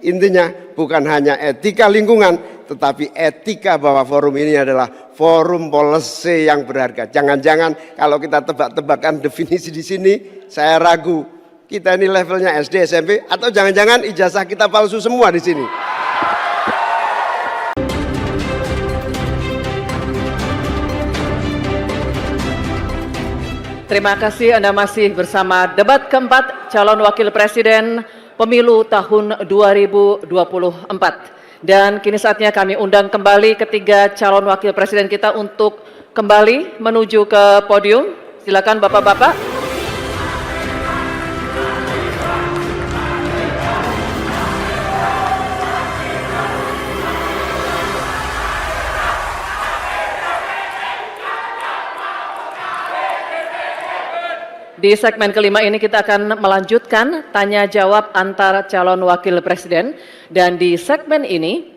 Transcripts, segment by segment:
Intinya bukan hanya etika lingkungan, tetapi etika bahwa forum ini adalah forum policy yang berharga. Jangan-jangan kalau kita tebak-tebakan definisi di sini, saya ragu kita ini levelnya SD, SMP, atau jangan-jangan ijazah kita palsu semua di sini. Terima kasih, Anda masih bersama debat keempat calon wakil presiden pemilu tahun 2024. Dan kini saatnya kami undang kembali ketiga calon wakil presiden kita untuk kembali menuju ke podium. Silakan Bapak-bapak. Di segmen kelima ini kita akan melanjutkan tanya jawab antar calon wakil presiden, dan di segmen ini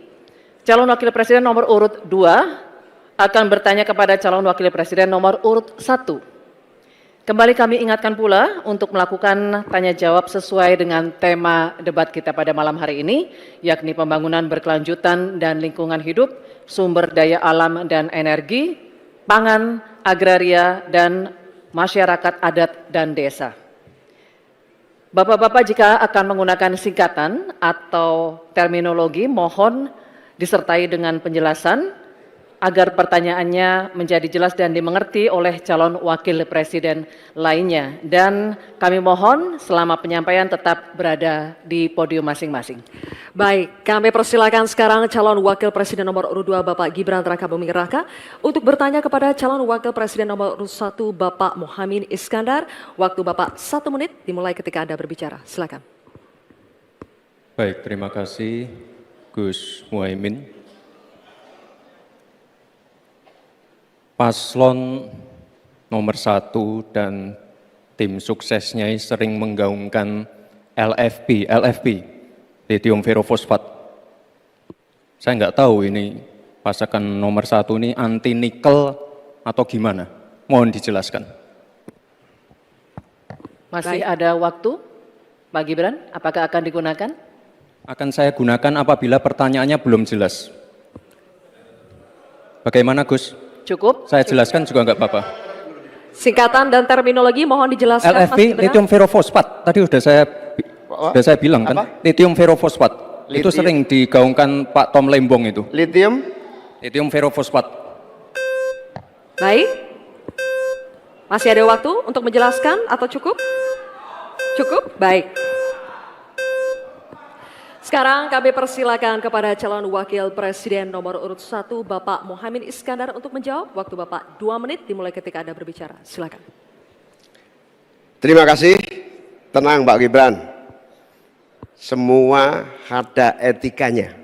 calon wakil presiden nomor urut 2 akan bertanya kepada calon wakil presiden nomor urut 1. Kembali kami ingatkan pula untuk melakukan tanya jawab sesuai dengan tema debat kita pada malam hari ini, yakni pembangunan berkelanjutan dan lingkungan hidup, sumber daya alam dan energi, pangan, agraria, dan masyarakat adat dan desa. Bapak-bapak jika akan menggunakan singkatan atau terminologi mohon disertai dengan penjelasan agar pertanyaannya menjadi jelas dan dimengerti oleh calon wakil presiden lainnya. Dan kami mohon selama penyampaian tetap berada di podium masing-masing. Baik, kami persilakan sekarang calon wakil presiden nomor urut 2 Bapak Gibran Rakabuming Raka untuk bertanya kepada calon wakil presiden nomor urut 1 Bapak Muhaimin Iskandar. Waktu Bapak 1 menit dimulai ketika Anda berbicara. Silakan. Baik, terima kasih Gus Muhaimin. Paslon nomor 1 dan tim suksesnya sering menggaungkan LFP, lithium ferrofosfat. Saya nggak tahu ini pasangan nomor 1 ini anti nikel atau gimana? Mohon dijelaskan. Masih ada waktu, Pak Gibran, apakah akan digunakan? Akan saya gunakan apabila pertanyaannya belum jelas. Bagaimana Gus? Cukup? Saya jelaskan juga nggak apa-apa. Singkatan dan terminologi mohon dijelaskan. LFP, lithium ferrofosfat. Tadi sudah saya bilang kan, apa? lithium ferrofosfat. Itu sering digaungkan Pak Tom Lembong itu. Lithium ferrofosfat. Baik. Masih ada waktu untuk menjelaskan atau cukup? Cukup? Baik. Sekarang kami persilakan kepada calon wakil presiden nomor urut 1 Bapak Muhaimin Iskandar untuk menjawab. Waktu Bapak 2 menit dimulai ketika Anda berbicara. Silakan. Terima kasih. Tenang Pak Gibran. Semua ada etikanya.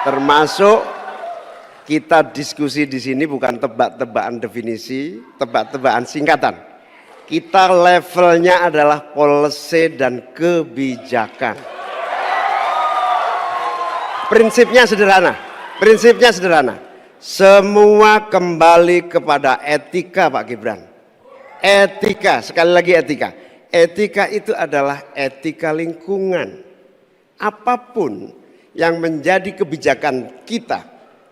Termasuk kita diskusi di sini bukan tebak-tebakan definisi, tebak-tebakan singkatan. Kita levelnya adalah policy dan kebijakan. Prinsipnya sederhana. Semua kembali kepada etika Pak Gibran. Etika, sekali lagi etika. Etika itu adalah etika lingkungan. Apapun yang menjadi kebijakan kita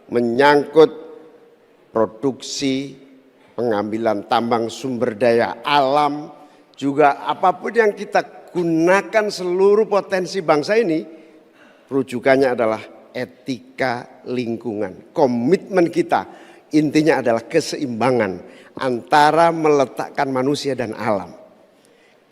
menyangkut produksi, pengambilan tambang sumber daya alam, juga apapun yang kita gunakan seluruh potensi bangsa ini, rujukannya adalah etika lingkungan. Komitmen kita intinya adalah keseimbangan antara meletakkan manusia dan alam.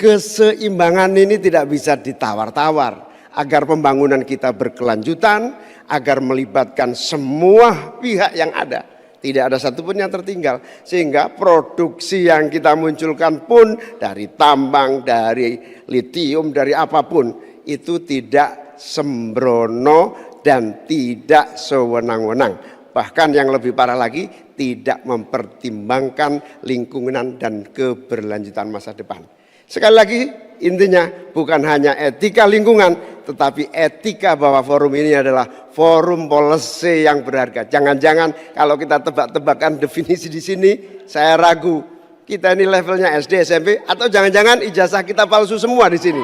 Keseimbangan ini tidak bisa ditawar-tawar agar pembangunan kita berkelanjutan, agar melibatkan semua pihak yang ada. Tidak ada satupun yang tertinggal, sehingga produksi yang kita munculkan pun dari tambang, dari litium, dari apapun itu tidak sembrono dan tidak sewenang-wenang. Bahkan yang lebih parah lagi, tidak mempertimbangkan lingkungan dan keberlanjutan masa depan. Sekali lagi, intinya bukan hanya etika lingkungan, tetapi etika bahwa forum ini adalah forum policy yang berharga. Jangan-jangan kalau kita tebak-tebakan definisi di sini, saya ragu kita ini levelnya SD, SMP, atau jangan-jangan ijazah kita palsu semua di sini.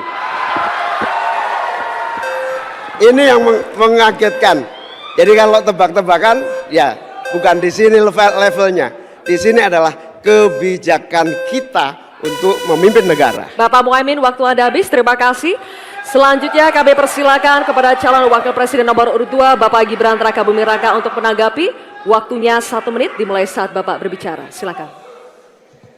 Ini yang mengagetkan. Jadi kalau tebak-tebakan, ya bukan di sini levelnya. Di sini adalah kebijakan kita untuk memimpin negara. Bapak Muhaimin, waktu Anda habis. Terima kasih. Selanjutnya kami persilakan kepada calon wakil presiden nomor urut 2 Bapak Gibran Rakabuming Raka untuk menanggapi. Waktunya 1 menit dimulai saat Bapak berbicara. Silakan.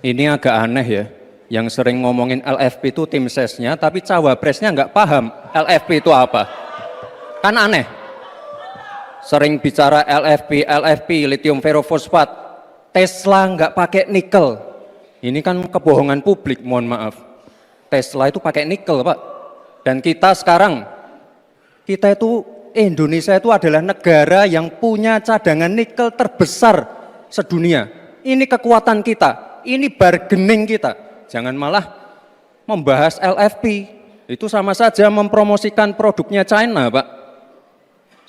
Ini agak aneh ya, yang sering ngomongin LFP itu tim sesnya, tapi cawapresnya nggak paham LFP itu apa. Kan aneh. Sering bicara LFP, lithium ferrofosfat, Tesla nggak pakai nikel. Ini kan kebohongan publik, mohon maaf. Tesla itu pakai nikel, Pak. Dan kita sekarang, Indonesia itu adalah negara yang punya cadangan nikel terbesar sedunia. Ini kekuatan kita, ini bargaining kita. Jangan malah membahas LFP. Itu sama saja mempromosikan produknya China, Pak.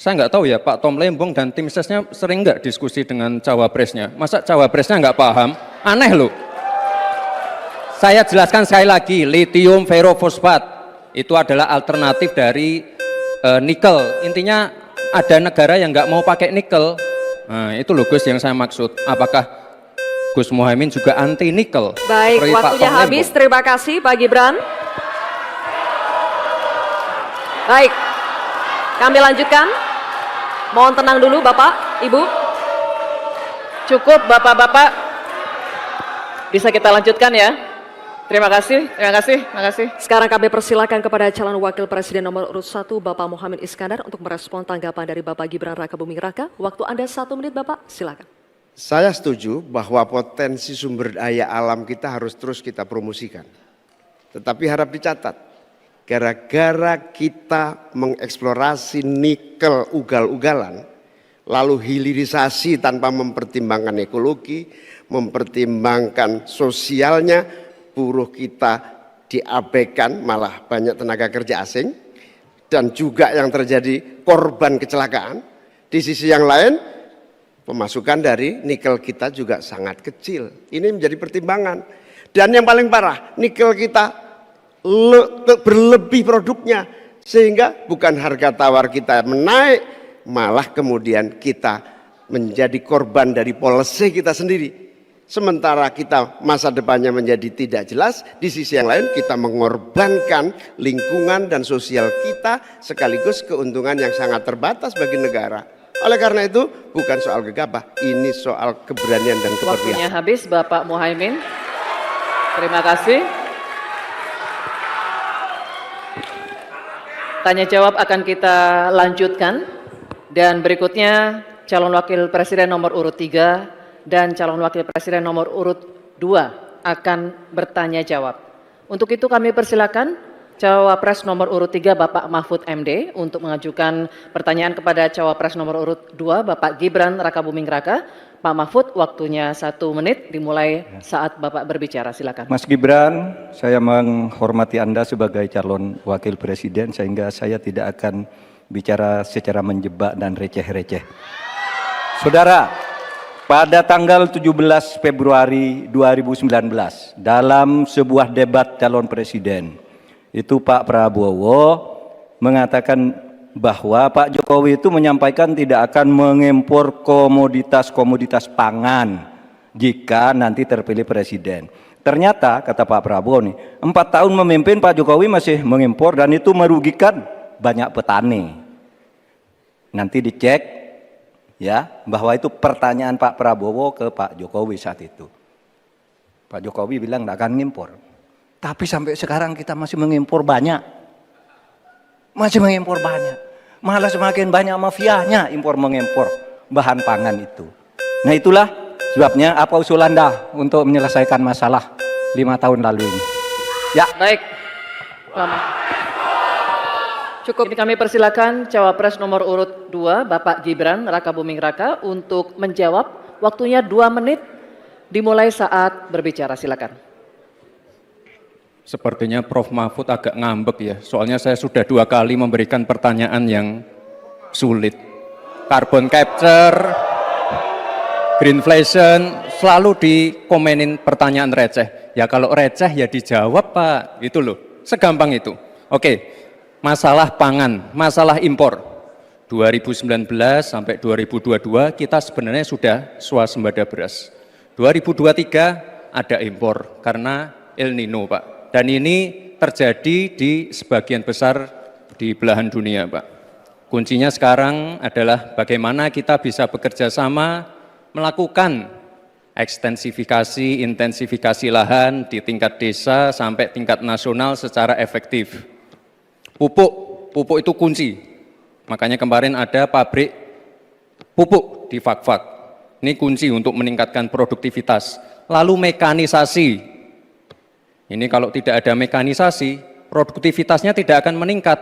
Saya nggak tahu ya, Pak Tom Lembong dan tim sesnya sering nggak diskusi dengan cawapresnya. Masa cawapresnya nggak paham? Aneh loh. Saya jelaskan sekali lagi, lithium ferrofosfat itu adalah alternatif dari nikel. Intinya ada negara yang nggak mau pakai nikel. Nah, itu loh Gus yang saya maksud. Apakah Gus Muhaimin juga anti nikel? Baik, waktunya habis. Terima kasih Pak Gibran. Baik, kami lanjutkan. Mohon tenang dulu Bapak, Ibu. Cukup Bapak-Bapak. Bisa kita lanjutkan ya. Terima kasih. Sekarang kami persilakan kepada calon wakil presiden nomor urut 1 Bapak Muhaimin Iskandar untuk merespon tanggapan dari Bapak Gibran Rakabuming Raka. Waktu Anda 1 menit Bapak, silakan. Saya setuju bahwa potensi sumber daya alam kita harus terus kita promosikan. Tetapi harap dicatat, gara-gara kita mengeksplorasi nikel ugal-ugalan, lalu hilirisasi tanpa mempertimbangkan ekologi, mempertimbangkan sosialnya, buruh kita diabaikan, malah banyak tenaga kerja asing, dan juga yang terjadi korban kecelakaan. Di sisi yang lain, pemasukan dari nikel kita juga sangat kecil. Ini menjadi pertimbangan. Dan yang paling parah, nikel kita berlebih produknya, sehingga bukan harga tawar kita menaik, malah kemudian kita menjadi korban dari policy kita sendiri. Sementara kita masa depannya menjadi tidak jelas, di sisi yang lain kita mengorbankan lingkungan dan sosial kita, sekaligus keuntungan yang sangat terbatas bagi negara. Oleh karena itu bukan soal gegabah, ini soal keberanian dan keberpihakan. Waktunya habis Bapak Muhaimin. Terima kasih. Tanya jawab akan kita lanjutkan, dan berikutnya calon wakil presiden nomor urut 3 dan calon wakil presiden nomor urut 2 akan bertanya jawab. Untuk itu kami persilakan Cawapres nomor urut 3 Bapak Mahfud MD untuk mengajukan pertanyaan kepada Cawapres nomor urut 2 Bapak Gibran Rakabuming Raka. Pak Mahfud, waktunya 1 menit dimulai saat Bapak berbicara. Silakan. Mas Gibran, saya menghormati Anda sebagai calon wakil presiden sehingga saya tidak akan bicara secara menjebak dan receh-receh. Saudara, pada tanggal 17 Februari 2019 dalam sebuah debat calon presiden, itu Pak Prabowo mengatakan bahwa Pak Jokowi itu menyampaikan tidak akan mengimpor komoditas-komoditas pangan jika nanti terpilih presiden. Ternyata kata Pak Prabowo nih, 4 tahun memimpin Pak Jokowi masih mengimpor dan itu merugikan banyak petani. Nanti dicek ya bahwa itu pertanyaan Pak Prabowo ke Pak Jokowi saat itu. Pak Jokowi bilang tidak akan ngimpor. Tapi sampai sekarang kita masih mengimpor banyak. Masih mengimpor banyak. Malah semakin banyak mafianya impor-mengimpor bahan pangan itu. Nah itulah sebabnya apa usul Anda untuk menyelesaikan masalah 5 tahun lalu ini. Ya. Baik. Lama. Cukup. Ini kami persilakan Cawapres nomor urut 2 Bapak Gibran Rakabuming Raka untuk menjawab. Waktunya 2 menit dimulai saat berbicara. Silakan. Sepertinya Prof. Mahfud agak ngambek ya, soalnya saya sudah 2 kali memberikan pertanyaan yang sulit. Carbon capture, greenflation, selalu dikomenin pertanyaan receh. Ya kalau receh ya dijawab Pak, gitu loh, segampang itu. Oke, masalah pangan, masalah impor. 2019 sampai 2022 kita sebenarnya sudah swasembada beras. 2023 ada impor karena El Nino, Pak. Dan ini terjadi di sebagian besar di belahan dunia, Pak. Kuncinya sekarang adalah bagaimana kita bisa bekerja sama melakukan ekstensifikasi, intensifikasi lahan di tingkat desa sampai tingkat nasional secara efektif. Pupuk itu kunci. Makanya kemarin ada pabrik pupuk di Fak-Fak. Ini kunci untuk meningkatkan produktivitas. Lalu mekanisasi. Ini kalau tidak ada mekanisasi, produktivitasnya tidak akan meningkat.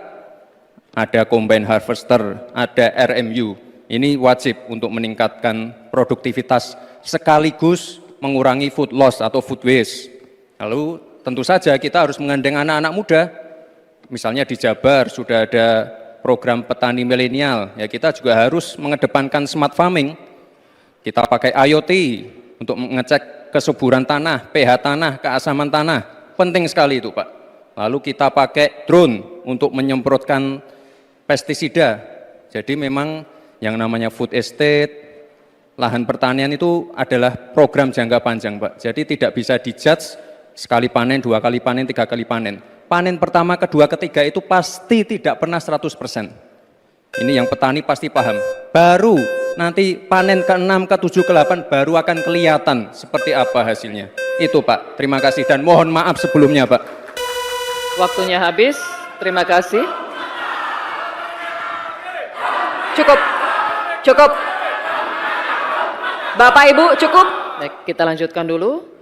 Ada combine harvester, ada RMU. Ini wajib untuk meningkatkan produktivitas sekaligus mengurangi food loss atau food waste. Lalu tentu saja kita harus menggandeng anak-anak muda. Misalnya di Jabar sudah ada program petani milenial, ya kita juga harus mengedepankan smart farming. Kita pakai IoT untuk mengecek kesuburan tanah, pH tanah, keasaman tanah. Penting sekali itu, Pak. Lalu kita pakai drone untuk menyemprotkan pestisida. Jadi memang yang namanya food estate, lahan pertanian itu adalah program jangka panjang, Pak. Jadi tidak bisa dijudge sekali panen, 2 kali panen, 3 kali panen. Panen pertama, kedua, ketiga itu pasti tidak pernah 100%. Ini yang petani pasti paham. Baru nanti panen ke-6, ke-7, ke-8 baru akan kelihatan seperti apa hasilnya. Itu, Pak. Terima kasih dan mohon maaf sebelumnya, Pak. Waktunya habis. Terima kasih. Cukup. Bapak Ibu cukup. Baik, kita lanjutkan dulu.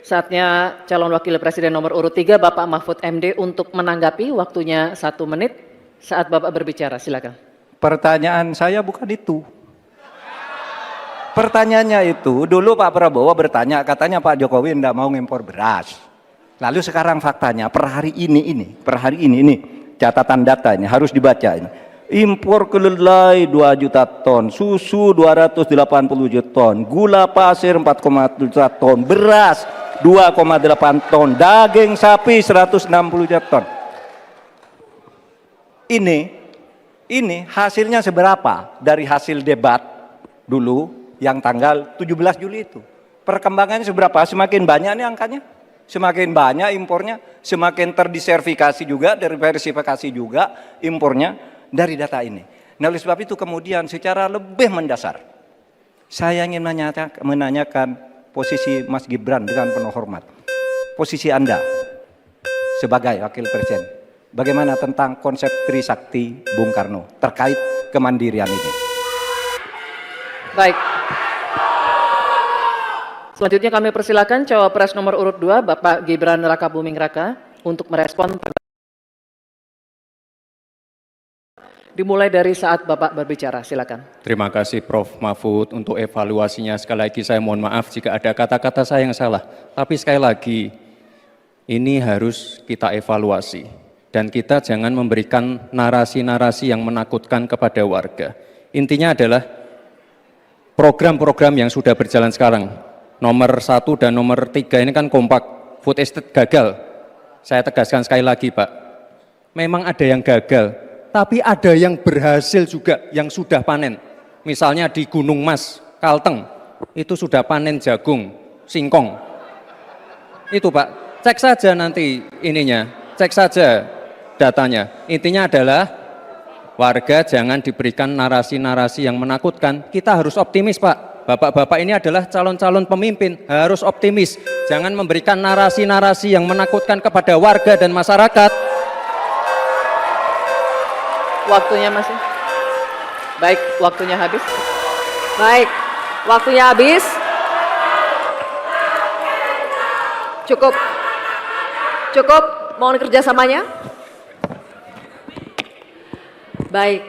Saatnya calon wakil presiden nomor urut 3 Bapak Mahfud MD untuk menanggapi. Waktunya 1 menit saat Bapak berbicara. Silakan. Pertanyaan saya bukan itu. Pertanyaannya itu, dulu Pak Prabowo bertanya, katanya Pak Jokowi tidak mau ngimpor beras. Lalu sekarang faktanya, per hari ini, catatan data ini harus dibaca ini. Impor kedelai 2 juta ton, susu 280 juta ton, gula pasir 4,1 juta ton, beras 2,8 ton, daging sapi 160 juta ton. Ini hasilnya seberapa dari hasil debat dulu yang tanggal 17 Juli itu. Perkembangannya seberapa? Semakin banyak nih angkanya. Semakin banyak impornya, semakin terdiversifikasi juga, diversifikasi juga impornya dari data ini. Nah, oleh sebab itu kemudian secara lebih mendasar saya ingin menanyakan posisi Mas Gibran dengan penuh hormat. Posisi Anda sebagai wakil presiden, bagaimana tentang konsep Trisakti Bung Karno terkait kemandirian ini? Baik. Selanjutnya kami persilakan cawapres nomor urut 2 Bapak Gibran Rakabuming Raka untuk merespon. Dimulai dari saat Bapak berbicara, silakan. Terima kasih Prof. Mahfud untuk evaluasinya. Sekali lagi saya mohon maaf jika ada kata-kata saya yang salah. Tapi sekali lagi, ini harus kita evaluasi. Dan kita jangan memberikan narasi-narasi yang menakutkan kepada warga. Intinya adalah program-program yang sudah berjalan sekarang. Nomor 1 dan nomor 3 ini kan kompak. Food estate gagal. Saya tegaskan sekali lagi, Pak. Memang ada yang gagal. Tapi ada yang berhasil juga, yang sudah panen. Misalnya di Gunung Mas, Kalteng, itu sudah panen jagung, singkong. Itu Pak, cek saja nanti ininya, cek saja datanya. Intinya adalah warga jangan diberikan narasi-narasi yang menakutkan. Kita harus optimis, Pak. Bapak-bapak ini adalah calon-calon pemimpin, harus optimis. Jangan memberikan narasi-narasi yang menakutkan kepada warga dan masyarakat. Waktunya masih. Baik, waktunya habis. Baik, waktunya habis. Cukup, mohon kerjasamanya. Baik,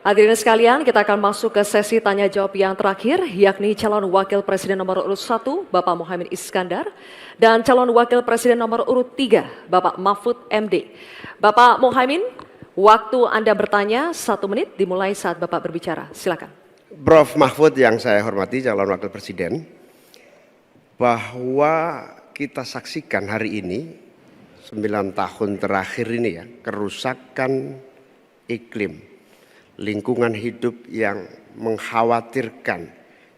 hadirin sekalian, kita akan masuk ke sesi tanya jawab yang terakhir, yakni calon wakil presiden nomor urut 1, Bapak Muhaimin Iskandar, dan calon wakil presiden nomor urut 3, Bapak Mahfud MD. Bapak Muhaimin, waktu Anda bertanya 1 menit dimulai saat Bapak berbicara. Silakan. Prof. Mahfud yang saya hormati, calon wakil presiden, bahwa kita saksikan hari ini 9 tahun terakhir ini ya, kerusakan iklim, lingkungan hidup yang mengkhawatirkan,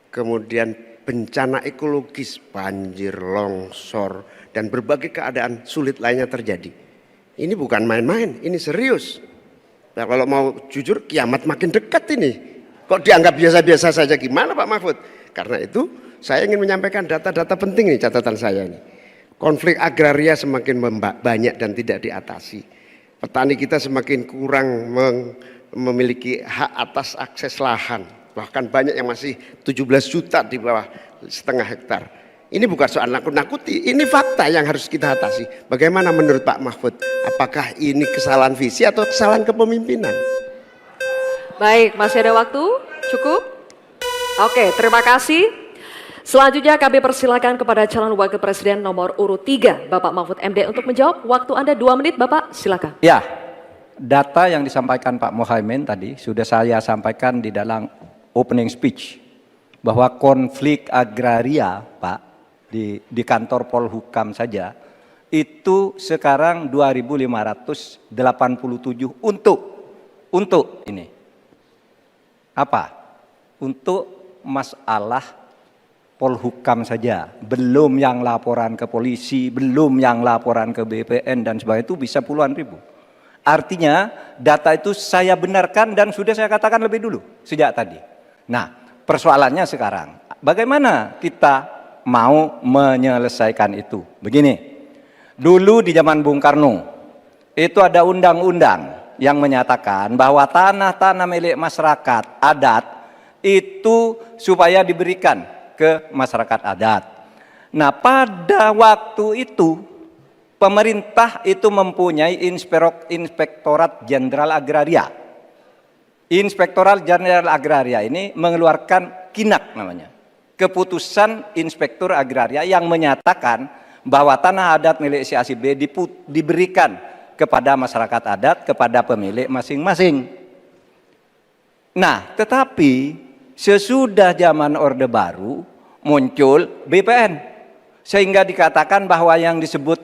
kemudian bencana ekologis, banjir, longsor, dan berbagai keadaan sulit lainnya terjadi. Ini bukan main-main, ini serius. Nah, kalau mau jujur, kiamat makin dekat ini. Kok dianggap biasa-biasa saja, gimana Pak Mahfud? Karena itu saya ingin menyampaikan data-data penting nih, catatan saya ini. Konflik agraria semakin banyak dan tidak diatasi. Petani kita semakin kurang memiliki hak atas akses lahan. Bahkan banyak yang masih 17 juta di bawah setengah hektar. Ini bukan soal nakut-nakuti, ini fakta yang harus kita atasi. Bagaimana menurut Pak Mahfud? Apakah ini kesalahan visi atau kesalahan kepemimpinan? Baik, masih ada waktu? Cukup? Oke, terima kasih. Selanjutnya kami persilakan kepada calon wakil presiden nomor urut 3, Bapak Mahfud MD untuk menjawab. Waktu Anda 2 menit, Bapak, silakan. Ya, data yang disampaikan Pak Muhaimin tadi sudah saya sampaikan di dalam opening speech, bahwa konflik agraria, Pak, di kantor Polhukam saja, itu sekarang 2.587 untuk ini. Apa? Untuk masalah Polhukam saja, belum yang laporan ke polisi, belum yang laporan ke BPN dan sebagainya, itu bisa puluhan ribu. Artinya data itu saya benarkan dan sudah saya katakan lebih dulu, sejak tadi. Nah, persoalannya sekarang, bagaimana kita mau menyelesaikan itu? Begini, dulu di zaman Bung Karno, itu ada undang-undang yang menyatakan bahwa tanah-tanah milik masyarakat adat itu supaya diberikan ke masyarakat adat. Nah, pada waktu itu pemerintah itu mempunyai Inspektorat Jenderal Agraria. Inspektorat Jenderal Agraria ini mengeluarkan KINAK namanya, Keputusan Inspektur Agraria, yang menyatakan bahwa tanah adat milik si A si B diberikan kepada masyarakat adat, kepada pemilik masing-masing. Nah, tetapi sesudah zaman Orde Baru muncul BPN, sehingga dikatakan bahwa yang disebut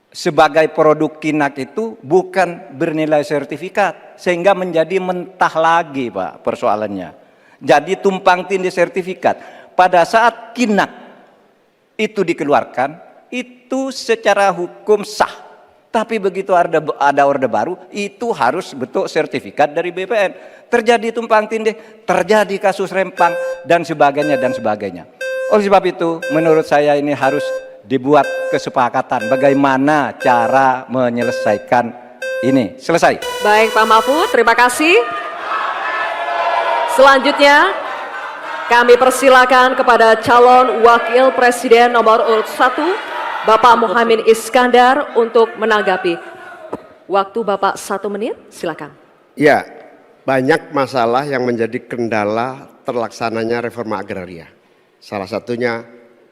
sebagai produk KINAK itu bukan bernilai sertifikat, sehingga menjadi mentah lagi, Pak, persoalannya. Jadi tumpang tindih sertifikat. Pada saat KINAK itu dikeluarkan, itu secara hukum sah. Tapi begitu ada Orde Baru, itu harus bentuk sertifikat dari BPN. Terjadi tumpang tindih, terjadi kasus rempang, dan sebagainya, dan sebagainya. Oleh sebab itu, menurut saya ini harus dibuat kesepakatan bagaimana cara menyelesaikan ini. Selesai. Baik, Pak Mahfud, terima kasih. Selanjutnya, kami persilakan kepada calon wakil presiden nomor urut 1, Bapak Muhaimin Iskandar untuk menanggapi. Waktu Bapak 1 menit, silakan. Ya, banyak masalah yang menjadi kendala terlaksananya reforma agraria. Salah satunya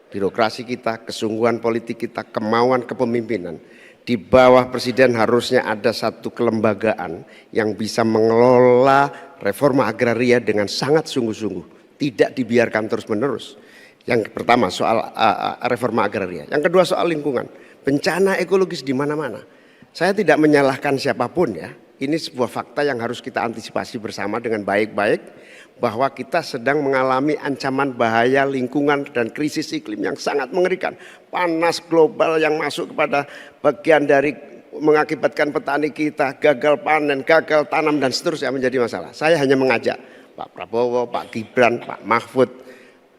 birokrasi kita, kesungguhan politik kita, kemauan kepemimpinan. Di bawah presiden harusnya ada satu kelembagaan yang bisa mengelola reforma agraria dengan sangat sungguh-sungguh, tidak dibiarkan terus-menerus. Yang pertama soal reforma agraria, yang kedua soal lingkungan, bencana ekologis di mana-mana. Saya tidak menyalahkan siapapun ya, ini sebuah fakta yang harus kita antisipasi bersama dengan baik-baik, bahwa kita sedang mengalami ancaman bahaya lingkungan dan krisis iklim yang sangat mengerikan. Panas global yang masuk kepada bagian dari mengakibatkan petani kita gagal panen, gagal tanam dan seterusnya menjadi masalah. Saya hanya mengajak Pak Prabowo, Pak Gibran, Pak Mahfud,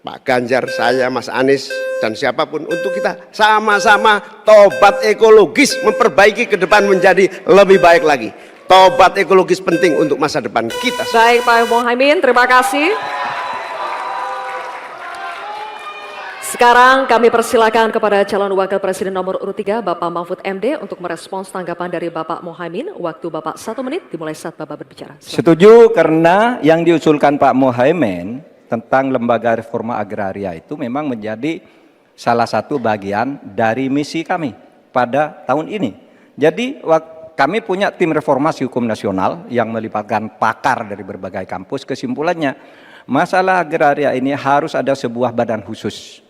Pak Ganjar, saya, Mas Anies, dan siapapun untuk kita sama-sama tobat ekologis, memperbaiki ke depan menjadi lebih baik lagi. Tobat ekologis penting untuk masa depan kita. Baik, Pak Muhaimin, terima kasih. Sekarang kami persilakan kepada calon wakil presiden nomor urut 3, Bapak Mahfud MD, untuk merespons tanggapan dari Bapak Muhaimin. Waktu Bapak 1 menit, dimulai saat Bapak berbicara. Silakan. Setuju, karena yang diusulkan Pak Muhaimin tentang lembaga reforma agraria itu memang menjadi salah satu bagian dari misi kami pada tahun ini. Jadi kami punya tim reformasi hukum nasional yang melibatkan pakar dari berbagai kampus. Kesimpulannya, masalah agraria ini harus ada sebuah badan khusus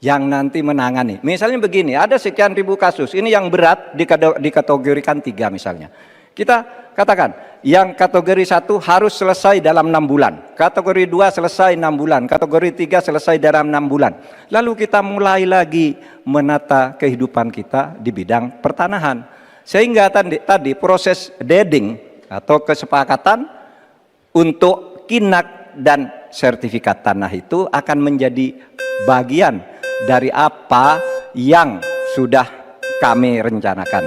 yang nanti menangani. Misalnya begini, ada sekian ribu kasus, ini yang berat dikategorikan 3 misalnya. Kita katakan, yang kategori 1 harus selesai dalam 6 bulan, kategori 2 selesai 6 bulan, kategori 3 selesai dalam 6 bulan. Lalu kita mulai lagi menata kehidupan kita di bidang pertanahan. Sehingga tadi proses deeding atau kesepakatan untuk kinak dan sertifikat tanah itu akan menjadi bagian dari apa yang sudah kami rencanakan.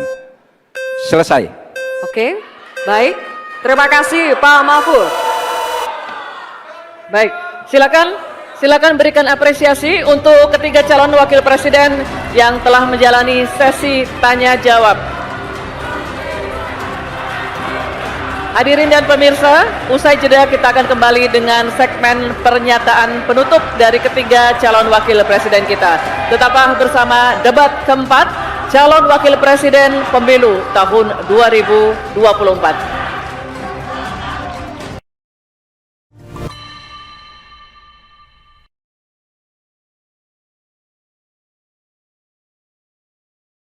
Selesai. Oke, baik. Terima kasih Pak Mahfud. Baik, silakan berikan apresiasi untuk ketiga calon wakil presiden yang telah menjalani sesi tanya jawab. Hadirin dan pemirsa, usai jeda kita akan kembali dengan segmen pernyataan penutup dari ketiga calon wakil presiden kita. Tetaplah bersama debat keempat calon wakil presiden pemilu tahun 2024.